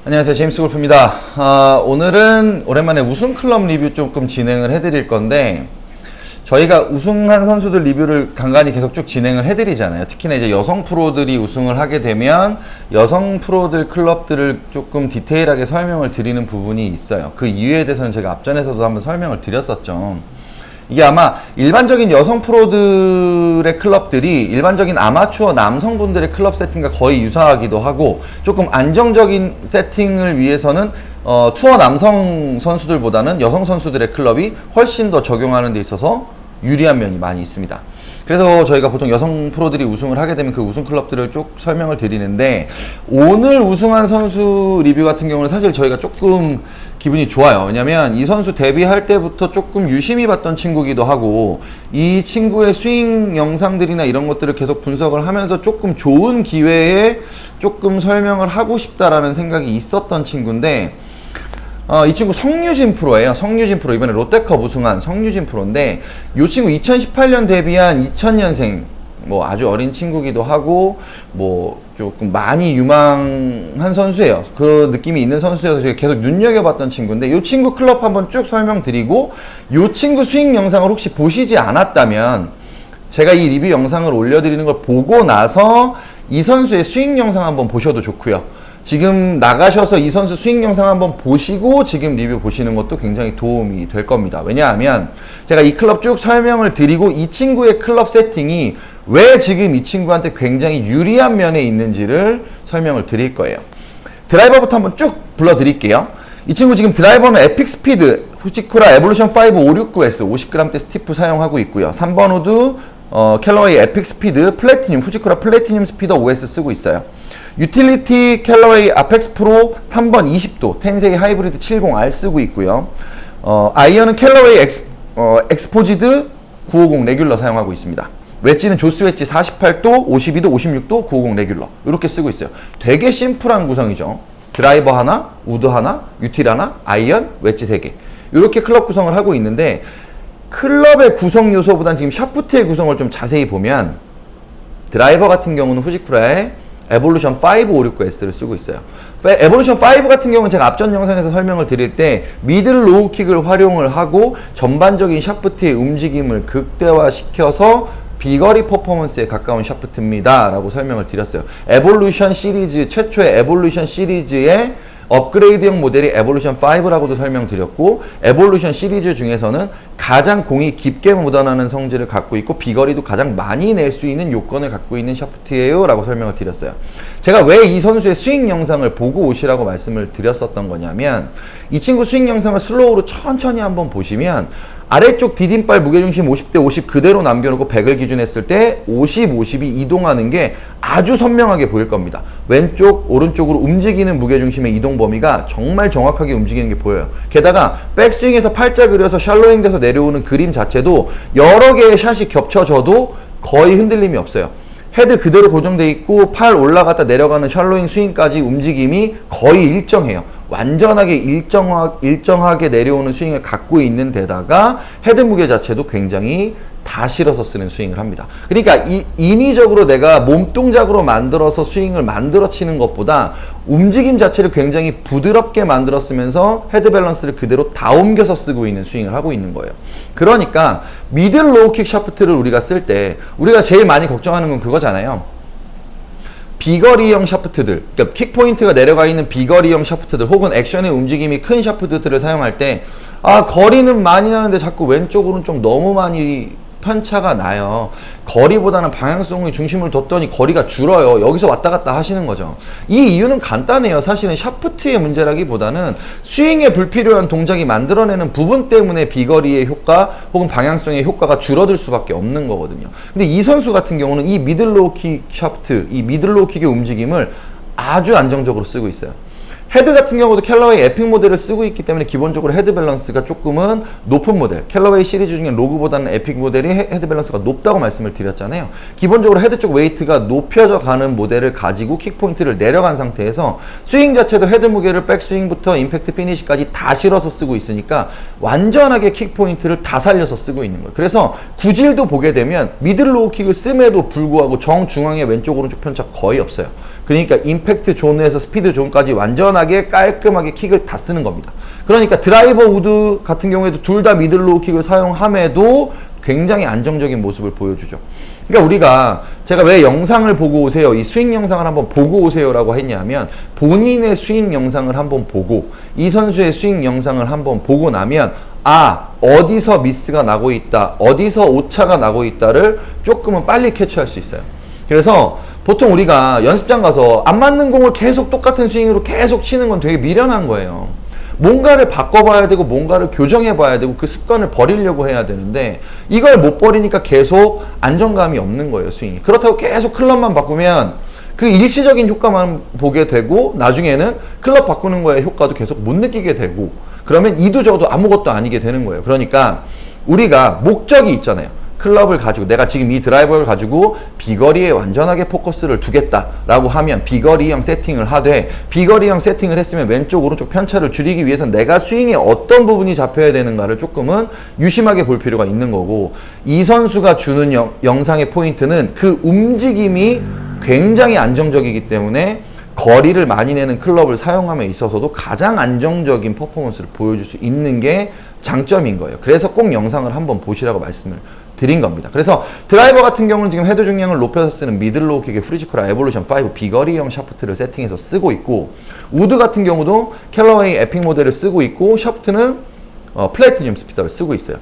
안녕하세요, 제임스 골프입니다. 오늘은 오랜만에 우승 클럽 리뷰 조금 진행을 해드릴 건데, 저희가 우승한 선수들 리뷰를 간간히 계속 쭉 진행을 해드리잖아요. 특히나 이제 여성 프로들이 우승을 하게 되면 여성 프로들 클럽들을 조금 디테일하게 설명을 드리는 부분이 있어요. 그 이유에 대해서는 제가 앞전에서도 한번 설명을 드렸었죠. 이게 아마 일반적인 여성 프로들의 클럽들이 일반적인 아마추어 남성분들의 클럽 세팅과 거의 유사하기도 하고, 조금 안정적인 세팅을 위해서는 투어 남성 선수들보다는 여성 선수들의 클럽이 훨씬 더 적용하는 데 있어서 유리한 면이 많이 있습니다. 그래서 저희가 보통 여성 프로들이 우승을 하게 되면 그 우승 클럽들을 쭉 설명을 드리는데, 오늘 우승한 선수 리뷰 같은 경우는 사실 저희가 조금 기분이 좋아요. 왜냐면 이 선수 데뷔할 때부터 조금 유심히 봤던 친구기도 하고, 이 친구의 스윙 영상들이나 이런 것들을 계속 분석을 하면서 조금 좋은 기회에 조금 설명을 하고 싶다라는 생각이 있었던 친구인데, 이 친구 성유진 프로예요. 성유진 프로, 이번에 롯데컵 우승한 성유진 프로인데, 이 친구 2018년 데뷔한 2000년생, 뭐 아주 어린 친구기도 하고, 뭐 조금 많이 유망한 선수예요. 그 느낌이 있는 선수여서 제가 계속 눈여겨봤던 친구인데, 이 친구 클럽 한번 쭉 설명드리고, 이 친구 스윙 영상을 혹시 보시지 않았다면 제가 이 리뷰 영상을 올려드리는 걸 보고 나서 이 선수의 스윙 영상 한번 보셔도 좋고요. 지금 나가셔서 이 선수 스윙 영상 한번 보시고 지금 리뷰 보시는 것도 굉장히 도움이 될 겁니다. 왜냐하면 제가 이 클럽 쭉 설명을 드리고 이 친구의 클럽 세팅이 왜 지금 이 친구한테 굉장히 유리한 면에 있는지를 설명을 드릴 거예요. 드라이버부터 한번 쭉 불러드릴게요. 이 친구 지금 드라이버는 에픽 스피드 후지쿠라 에볼루션 5 569S 50g대 스티프 사용하고 있고요. 3번 우드 캘러웨이 에픽 스피드 플래티늄 후지쿠라 플래티늄 스피더 OS 쓰고 있어요. 유틸리티 캘러웨이 아펙스 프로 3번 20도 텐세이 하이브리드 70R 쓰고 있고요. 아이언은 캘러웨이 엑스포지드 950 레귤러 사용하고 있습니다. 웨지는 조스 웨지 48도, 52도, 56도, 950 레귤러 이렇게 쓰고 있어요. 되게 심플한 구성이죠. 드라이버 하나, 우드 하나, 유틸 하나, 아이언, 웨지 3개 이렇게 클럽 구성을 하고 있는데, 클럽의 구성 요소보다는 지금 샤프트의 구성을 좀 자세히 보면 드라이버 같은 경우는 후지쿠라의 에볼루션 5 569S를 쓰고 있어요. 에볼루션 5 같은 경우는 제가 앞전 영상에서 설명을 드릴 때 미들 로우 킥을 활용을 하고 전반적인 샤프트의 움직임을 극대화시켜서 비거리 퍼포먼스에 가까운 샤프트입니다 라고 설명을 드렸어요. 에볼루션 시리즈, 최초의 에볼루션 시리즈의 업그레이드형 모델이 에볼루션 5라고도 설명드렸고, 에볼루션 시리즈 중에서는 가장 공이 깊게 묻어나는 성질을 갖고 있고 비거리도 가장 많이 낼 수 있는 요건을 갖고 있는 샤프트예요 라고 설명을 드렸어요. 제가 왜 이 선수의 스윙 영상을 보고 오시라고 말씀을 드렸었던 거냐면, 이 친구 스윙 영상을 슬로우로 천천히 한번 보시면 아래쪽 디딤발 무게중심 50대 50 그대로 남겨놓고 100을 기준했을 때 50, 50이 이동하는 게 아주 선명하게 보일 겁니다. 왼쪽, 오른쪽으로 움직이는 무게중심의 이동 범위가 정말 정확하게 움직이는 게 보여요. 게다가 백스윙에서 팔자 그려서 샬로잉 돼서 내려오는 그림 자체도 여러 개의 샷이 겹쳐져도 거의 흔들림이 없어요. 헤드 그대로 고정돼 있고 팔 올라갔다 내려가는 샬로잉 스윙까지 움직임이 거의 일정해요. 완전하게 일정하게 내려오는 스윙을 갖고 있는 데다가 헤드 무게 자체도 굉장히 다 실어서 쓰는 스윙을 합니다. 그러니까 인위적으로 내가 몸동작으로 만들어서 스윙을 만들어 치는 것보다 움직임 자체를 굉장히 부드럽게 만들어 쓰면서 헤드 밸런스를 그대로 다 옮겨서 쓰고 있는 스윙을 하고 있는 거예요. 그러니까 미들 로우킥 샤프트를 우리가 쓸 때 우리가 제일 많이 걱정하는 건 그거잖아요. 비거리형 샤프트들, 그러니까 킥 포인트가 내려가 있는 비거리형 샤프트들 혹은 액션의 움직임이 큰 샤프트들을 사용할 때 거리는 많이 나는데 자꾸 왼쪽 오른쪽 너무 많이 편차가 나요. 거리보다는 방향성에 중심을 뒀더니 거리가 줄어요. 여기서 왔다 갔다 하시는 거죠. 이 이유는 간단해요. 사실은 샤프트의 문제라기보다는 스윙에 불필요한 동작이 만들어내는 부분 때문에 비거리의 효과 혹은 방향성의 효과가 줄어들 수밖에 없는 거거든요. 근데 이 선수 같은 경우는 이 미들로우 킥 샤프트, 이 미들로우 킥의 움직임을 아주 안정적으로 쓰고 있어요. 헤드 같은 경우도 캘러웨이 에픽 모델을 쓰고 있기 때문에 기본적으로 헤드 밸런스가 조금은 높은 모델, 캘러웨이 시리즈 중에 로그보다는 에픽 모델이 헤드 밸런스가 높다고 말씀을 드렸잖아요. 기본적으로 헤드 쪽 웨이트가 높여져 가는 모델을 가지고 킥 포인트를 내려간 상태에서 스윙 자체도 헤드 무게를 백스윙부터 임팩트 피니시까지 다 실어서 쓰고 있으니까 완전하게 킥 포인트를 다 살려서 쓰고 있는 거예요. 그래서 구질도 보게 되면 미들 로우 킥을 씀에도 불구하고 정중앙에 왼쪽 오른쪽 편차 거의 없어요. 그러니까 임팩트 존에서 스피드 존까지 완전하게 깔끔하게 킥을 다 쓰는 겁니다. 그러니까 드라이버 우드 같은 경우에도 둘 다 미들로우 킥을 사용함에도 굉장히 안정적인 모습을 보여주죠. 그러니까 우리가 제가 왜 영상을 보고 오세요, 이 스윙 영상을 한번 보고 오세요라고 했냐면, 본인의 스윙 영상을 한번 보고 이 선수의 스윙 영상을 한번 보고 나면 어디서 미스가 나고 있다, 어디서 오차가 나고 있다를 조금은 빨리 캐치할 수 있어요. 그래서 보통 우리가 연습장 가서 안 맞는 공을 계속 똑같은 스윙으로 계속 치는 건 되게 미련한 거예요. 뭔가를 바꿔봐야 되고 뭔가를 교정해봐야 되고 그 습관을 버리려고 해야 되는데, 이걸 못 버리니까 계속 안정감이 없는 거예요, 스윙이. 그렇다고 계속 클럽만 바꾸면 그 일시적인 효과만 보게 되고 나중에는 클럽 바꾸는 거에 효과도 계속 못 느끼게 되고, 그러면 이도 저도 아무것도 아니게 되는 거예요. 그러니까 우리가 목적이 있잖아요. 클럽을 가지고 내가 지금 이 드라이버를 가지고 비거리에 완전하게 포커스를 두겠다라고 하면 비거리형 세팅을 하되, 비거리형 세팅을 했으면 왼쪽 오른쪽 편차를 줄이기 위해서는 내가 스윙에 어떤 부분이 잡혀야 되는가를 조금은 유심하게 볼 필요가 있는 거고, 이 선수가 주는 영상의 포인트는 그 움직임이 굉장히 안정적이기 때문에 거리를 많이 내는 클럽을 사용함에 있어서도 가장 안정적인 퍼포먼스를 보여줄 수 있는 게 장점인 거예요. 그래서 꼭 영상을 한번 보시라고 말씀을 드린 겁니다. 그래서 드라이버 같은 경우는 지금 헤드 중량을 높여서 쓰는 미들로우 킥의 프리지코라 에볼루션 5 비거리형 샤프트를 세팅해서 쓰고 있고, 우드 같은 경우도 캘러웨이 에픽 모델을 쓰고 있고, 샤프트는 플래티늄 스피더를 쓰고 있어요.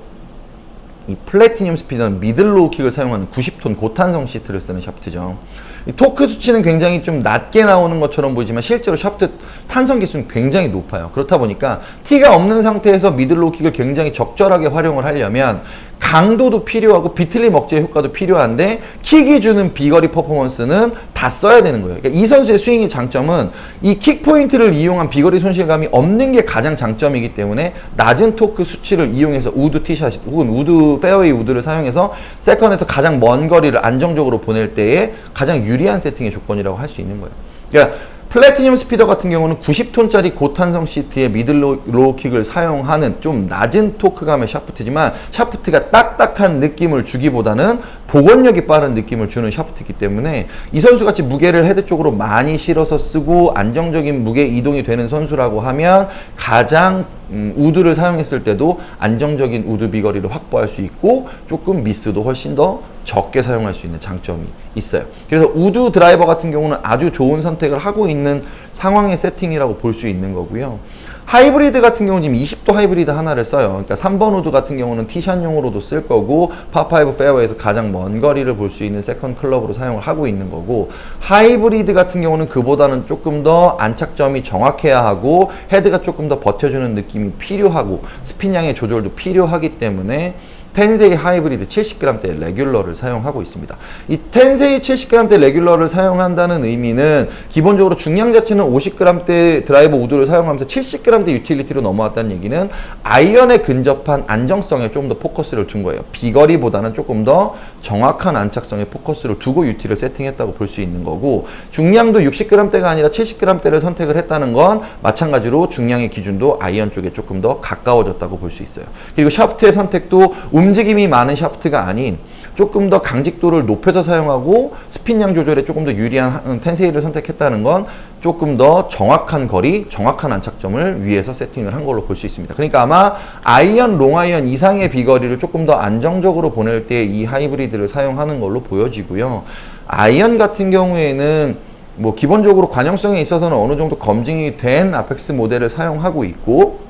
이 플래티늄 스피더는 미들로우 킥을 사용하는 90톤 고탄성 시트를 쓰는 샤프트죠. 이 토크 수치는 굉장히 좀 낮게 나오는 것처럼 보이지만 실제로 샤프트 탄성 기수는 굉장히 높아요. 그렇다 보니까 티가 없는 상태에서 미들로우 킥을 굉장히 적절하게 활용을 하려면 강도도 필요하고 비틀림 억제 효과도 필요한데, 킥이 주는 비거리 퍼포먼스는 다 써야 되는 거예요. 그러니까 이 선수의 스윙의 장점은 이 킥 포인트를 이용한 비거리 손실감이 없는 게 가장 장점이기 때문에 낮은 토크 수치를 이용해서 우드 티샷 혹은 우드 페어웨이 우드를 사용해서 세컨에서 가장 먼 거리를 안정적으로 보낼 때에 가장 유리한 세팅의 조건이라고 할 수 있는 거예요. 그러니까 플래티늄 스피더 같은 경우는 90톤짜리 고탄성 시트의 미들로우 킥을 사용하는 좀 낮은 토크감의 샤프트지만, 샤프트가 딱딱한 느낌을 주기보다는 복원력이 빠른 느낌을 주는 샤프트이기 때문에 이 선수같이 무게를 헤드 쪽으로 많이 실어서 쓰고 안정적인 무게 이동이 되는 선수라고 하면 가장 우드를 사용했을 때도 안정적인 우드 비거리를 확보할 수 있고, 조금 미스도 훨씬 더 적게 사용할 수 있는 장점이 있어요. 그래서 우드 드라이버 같은 경우는 아주 좋은 선택을 하고 있는 상황의 세팅이라고 볼 수 있는 거고요. 하이브리드 같은 경우는 지금 20도 하이브리드 하나를 써요. 그러니까 3번 우드 같은 경우는 티샷용으로도 쓸 거고, 파5 페어웨이에서 가장 먼 거리를 볼 수 있는 세컨 클럽으로 사용을 하고 있는 거고, 하이브리드 같은 경우는 그보다는 조금 더 안착점이 정확해야 하고 헤드가 조금 더 버텨주는 느낌이 필요하고 스핀량의 조절도 필요하기 때문에 텐세이 하이브리드 70g대 레귤러를 사용하고 있습니다. 이 텐세이 70g대 레귤러를 사용한다는 의미는 기본적으로 중량 자체는 50g대 드라이버 우드를 사용하면서 70g대 유틸리티로 넘어왔다는 얘기는 아이언에 근접한 안정성에 좀 더 포커스를 둔 거예요. 비거리보다는 조금 더 정확한 안착성에 포커스를 두고 유틸을 세팅했다고 볼 수 있는 거고, 중량도 60g대가 아니라 70g대를 선택을 했다는 건 마찬가지로 중량의 기준도 아이언 쪽에 조금 더 가까워졌다고 볼 수 있어요. 그리고 샤프트의 선택도 움직임이 많은 샤프트가 아닌 조금 더 강직도를 높여서 사용하고 스핀량 조절에 조금 더 유리한 텐세이를 선택했다는 건 조금 더 정확한 거리, 정확한 안착점을 위해서 세팅을 한 걸로 볼 수 있습니다. 그러니까 아마 아이언, 롱아이언 이상의 비거리를 조금 더 안정적으로 보낼 때 이 하이브리드를 사용하는 걸로 보여지고요. 아이언 같은 경우에는 뭐 기본적으로 관용성에 있어서는 어느 정도 검증이 된 아펙스 모델을 사용하고 있고,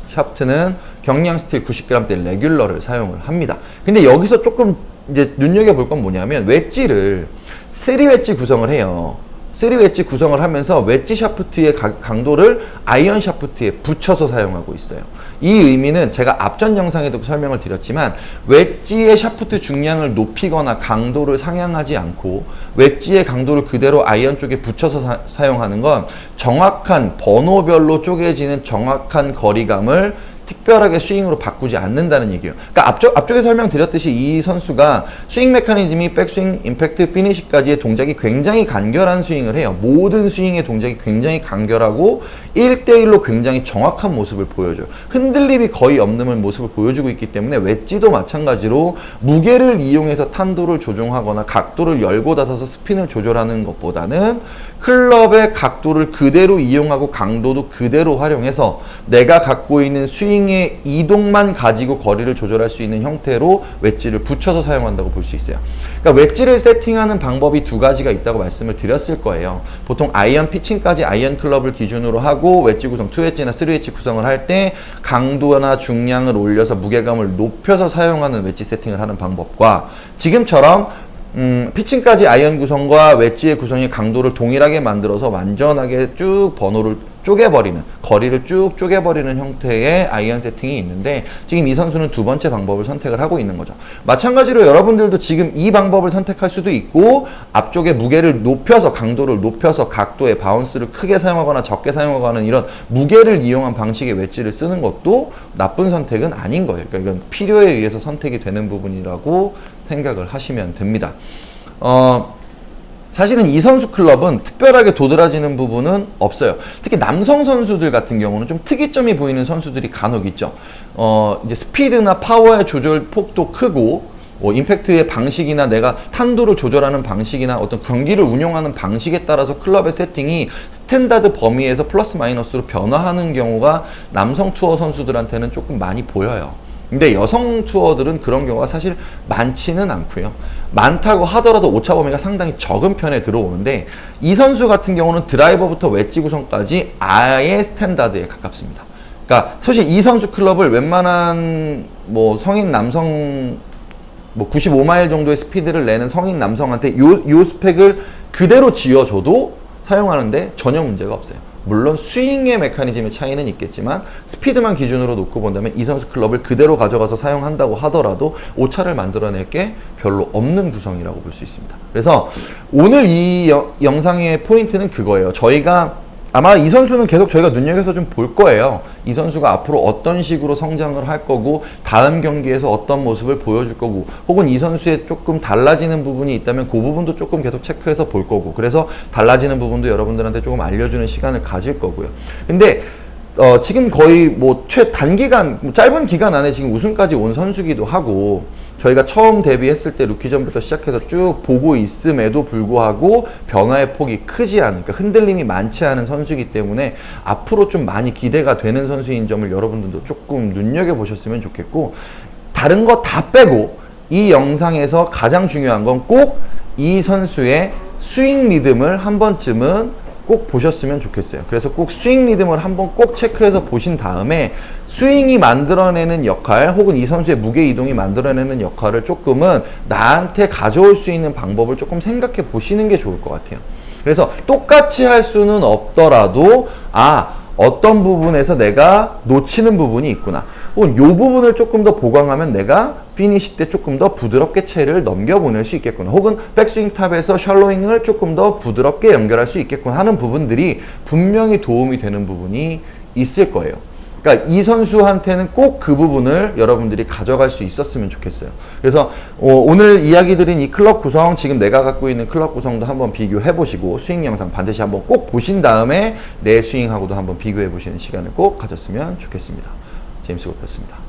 샤프트는 경량 스틸 90g대 레귤러를 사용을 합니다. 근데 여기서 조금 이제 눈여겨볼 건 뭐냐면, 웨지를 3웨지 구성을 해요. 3웨지 구성을 하면서 웨지 샤프트의 강도를 아이언 샤프트에 붙여서 사용하고 있어요. 이 의미는 제가 앞전 영상에도 설명을 드렸지만, 웨지의 샤프트 중량을 높이거나 강도를 상향하지 않고 웨지의 강도를 그대로 아이언 쪽에 붙여서 사용하는 건 정확한 번호별로 쪼개지는 정확한 거리감을 특별하게 스윙으로 바꾸지 않는다는 얘기예요. 그러니까 앞쪽에 설명드렸듯이 이 선수가 스윙 메커니즘이 백스윙, 임팩트, 피니시까지의 동작이 굉장히 간결한 스윙을 해요. 모든 스윙의 동작이 굉장히 간결하고 1대1로 굉장히 정확한 모습을 보여줘요. 흔들림이 거의 없는 모습을 보여주고 있기 때문에 웨지도 마찬가지로 무게를 이용해서 탄도를 조정하거나 각도를 열고 닫아서 스핀을 조절하는 것보다는 클럽의 각도를 그대로 이용하고 강도도 그대로 활용해서 내가 갖고 있는 스윙의 이동만 가지고 거리를 조절할 수 있는 형태로 웨지를 붙여서 사용한다고 볼 수 있어요. 그러니까 웨지를 세팅하는 방법이 두 가지가 있다고 말씀을 드렸을 거예요. 보통 아이언 피칭까지 아이언 클럽을 기준으로 하고 웨지 구성 2웨지나 3웨지 구성을 할 때 강도나 중량을 올려서 무게감을 높여서 사용하는 웨지 세팅을 하는 방법과 지금처럼 피칭까지 아이언 구성과 웨지의 구성의 강도를 동일하게 만들어서 완전하게 쭉 번호를 쪼개버리는, 거리를 쭉 쪼개버리는 형태의 아이언 세팅이 있는데 지금 이 선수는 두 번째 방법을 선택을 하고 있는 거죠. 마찬가지로 여러분들도 지금 이 방법을 선택할 수도 있고 앞쪽에 무게를 높여서, 강도를 높여서 각도의 바운스를 크게 사용하거나 적게 사용하거나 이런 무게를 이용한 방식의 웨지를 쓰는 것도 나쁜 선택은 아닌 거예요. 그러니까 이건 필요에 의해서 선택이 되는 부분이라고 생각을 하시면 됩니다. 사실은 이 선수 클럽은 특별하게 도드라지는 부분은 없어요. 특히 남성 선수들 같은 경우는 좀 특이점이 보이는 선수들이 간혹 있죠. 이제 스피드나 파워의 조절 폭도 크고, 임팩트의 방식이나 내가 탄도를 조절하는 방식이나 어떤 경기를 운영하는 방식에 따라서 클럽의 세팅이 스탠다드 범위에서 플러스 마이너스로 변화하는 경우가 남성 투어 선수들한테는 조금 많이 보여요. 근데 여성 투어들은 그런 경우가 사실 많지는 않고요. 많다고 하더라도 오차 범위가 상당히 적은 편에 들어오는데 이 선수 같은 경우는 드라이버부터 웨지 구성까지 아예 스탠다드에 가깝습니다. 그러니까 사실 이 선수 클럽을 웬만한 성인 남성 95마일 정도의 스피드를 내는 성인 남성한테 요 스펙을 그대로 지어줘도 사용하는데 전혀 문제가 없어요. 물론 스윙의 메커니즘의 차이는 있겠지만 스피드만 기준으로 놓고 본다면 이 선수 클럽을 그대로 가져가서 사용한다고 하더라도 오차를 만들어낼 게 별로 없는 구성이라고 볼 수 있습니다. 그래서 오늘 이 영상의 포인트는 그거예요. 저희가 아마 이 선수는 계속 저희가 눈여겨서 좀 볼 거예요. 이 선수가 앞으로 어떤 식으로 성장을 할 거고 다음 경기에서 어떤 모습을 보여줄 거고 혹은 이 선수의 조금 달라지는 부분이 있다면 그 부분도 조금 계속 체크해서 볼 거고 그래서 달라지는 부분도 여러분들한테 조금 알려주는 시간을 가질 거고요. 근데 지금 거의 최단기간, 짧은 기간 안에 지금 우승까지 온 선수기도 하고, 저희가 처음 데뷔했을 때 루키전부터 시작해서 쭉 보고 있음에도 불구하고 변화의 폭이 크지 않은, 그러니까 흔들림이 많지 않은 선수이기 때문에 앞으로 좀 많이 기대가 되는 선수인 점을 여러분들도 조금 눈여겨보셨으면 좋겠고, 다른 거 다 빼고 이 영상에서 가장 중요한 건 꼭 이 선수의 스윙 리듬을 한 번쯤은 꼭 보셨으면 좋겠어요. 그래서 꼭 스윙 리듬을 한번 꼭 체크해서 보신 다음에 스윙이 만들어내는 역할 혹은 이 선수의 무게 이동이 만들어내는 역할을 조금은 나한테 가져올 수 있는 방법을 조금 생각해 보시는 게 좋을 것 같아요. 그래서 똑같이 할 수는 없더라도 어떤 부분에서 내가 놓치는 부분이 있구나. 혹은 이 부분을 조금 더 보강하면 내가 피니시 때 조금 더 부드럽게 채를 넘겨보낼 수 있겠구나. 혹은 백스윙 탑에서 샬로잉을 조금 더 부드럽게 연결할 수 있겠구나 하는 부분들이 분명히 도움이 되는 부분이 있을 거예요. 그러니까 이 선수한테는 꼭 그 부분을 여러분들이 가져갈 수 있었으면 좋겠어요. 그래서 오늘 이야기 드린 이 클럽 구성, 지금 내가 갖고 있는 클럽 구성도 한번 비교해 보시고 스윙 영상 반드시 한번 꼭 보신 다음에 내 스윙하고도 한번 비교해 보시는 시간을 꼭 가졌으면 좋겠습니다. 제임스 골프였습니다.